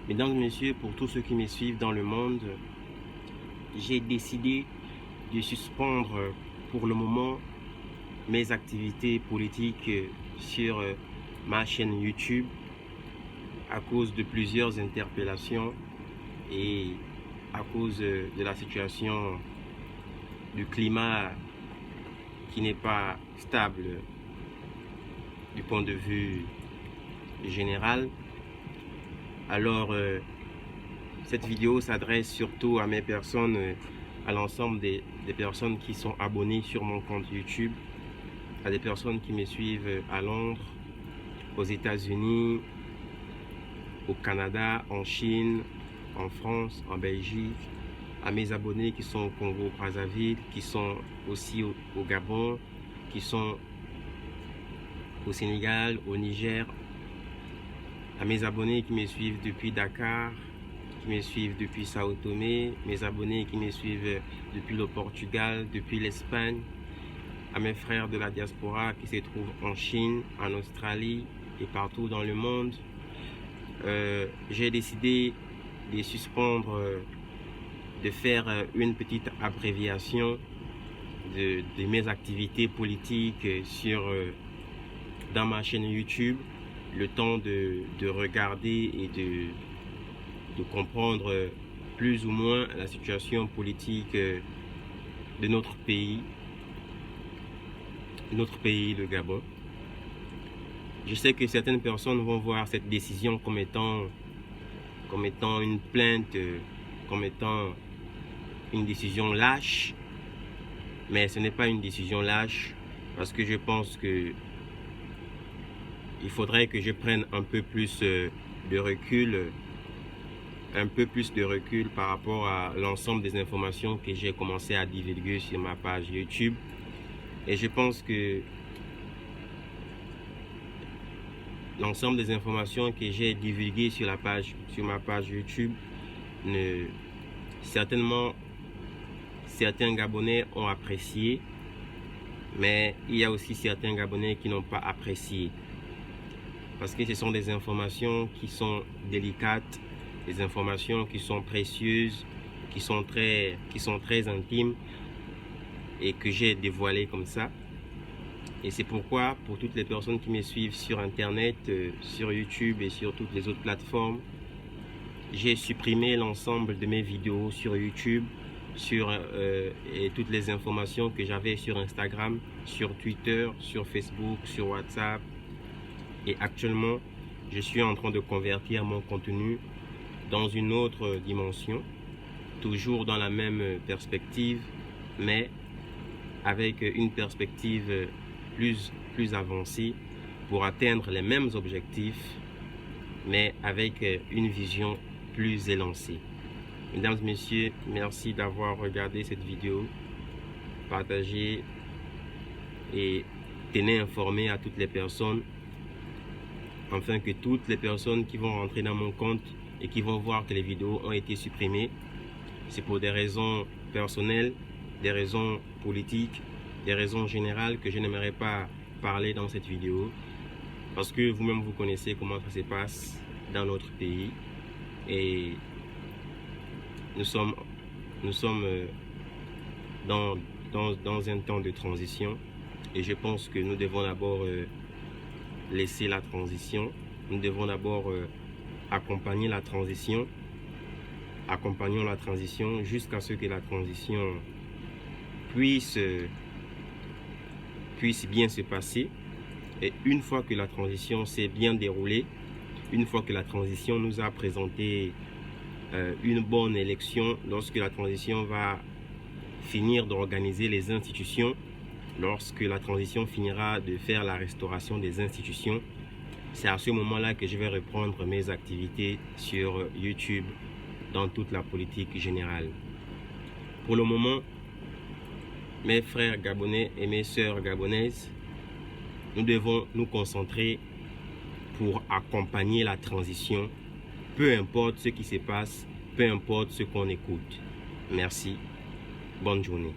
Mesdames et messieurs, pour tous ceux qui me suivent dans le monde, j'ai décidé de suspendre pour le moment mes activités politiques sur ma chaîne YouTube à cause de plusieurs interpellations et à cause de la situation du climat qui n'est pas stable du point de vue général. Alors, cette vidéo s'adresse surtout à mes personnes, à l'ensemble des personnes qui sont abonnées sur mon compte YouTube, à des personnes qui me suivent à Londres, aux États-Unis, au Canada, en Chine, en France, en Belgique, à mes abonnés qui sont au Congo-Brazzaville, qui sont aussi au Gabon, qui sont au Sénégal, au Niger, à mes abonnés qui me suivent depuis Dakar, qui me suivent depuis Sao Tomé, mes abonnés qui me suivent depuis le Portugal, depuis l'Espagne, à mes frères de la diaspora qui se trouvent en Chine, en Australie et partout dans le monde. J'ai décidé de suspendre, de faire une petite abréviation de mes activités politiques dans ma chaîne YouTube, le temps de regarder et de comprendre plus ou moins la situation politique de notre pays, le Gabon. Je sais que certaines personnes vont voir cette décision comme étant une plainte, comme étant une décision lâche, mais ce n'est pas une décision lâche parce que je pense que il faudrait que je prenne un peu plus de recul, par rapport à l'ensemble des informations que j'ai commencé à divulguer sur ma page YouTube. Et je pense que l'ensemble des informations que j'ai divulguées sur ma page YouTube, certainement certains Gabonais ont apprécié, mais il y a aussi certains Gabonais qui n'ont pas apprécié. Parce que ce sont des informations qui sont délicates, des informations qui sont précieuses, qui sont très intimes et que j'ai dévoilées comme ça. Et c'est pourquoi, pour toutes les personnes qui me suivent sur Internet, sur YouTube et sur toutes les autres plateformes, j'ai supprimé l'ensemble de mes vidéos sur YouTube, et toutes les informations que j'avais sur Instagram, sur Twitter, sur Facebook, sur WhatsApp. Et actuellement, je suis en train de convertir mon contenu dans une autre dimension, toujours dans la même perspective, mais avec une perspective plus avancée pour atteindre les mêmes objectifs, mais avec une vision plus élancée. Mesdames et messieurs, merci d'avoir regardé cette vidéo. Partagez et tenez informé à toutes les personnes, afin que toutes les personnes qui vont rentrer dans mon compte et qui vont voir que les vidéos ont été supprimées, c'est pour des raisons personnelles, des raisons politiques, des raisons générales que je n'aimerais pas parler dans cette vidéo, parce que vous-même vous connaissez comment ça se passe dans notre pays et nous sommes dans un temps de transition et je pense que nous devons d'abord laisser la transition, nous devons d'abord accompagner la transition, accompagnons la transition jusqu'à ce que la transition puisse bien se passer. Et une fois que la transition s'est bien déroulée, une fois que la transition nous a présenté une bonne élection, lorsque la transition va finir d'organiser les institutions, lorsque la transition finira de faire la restauration des institutions, c'est à ce moment-là que je vais reprendre mes activités sur YouTube dans toute la politique générale. Pour le moment, mes frères gabonais et mes sœurs gabonaises, nous devons nous concentrer pour accompagner la transition, peu importe ce qui se passe, peu importe ce qu'on écoute. Merci. Bonne journée.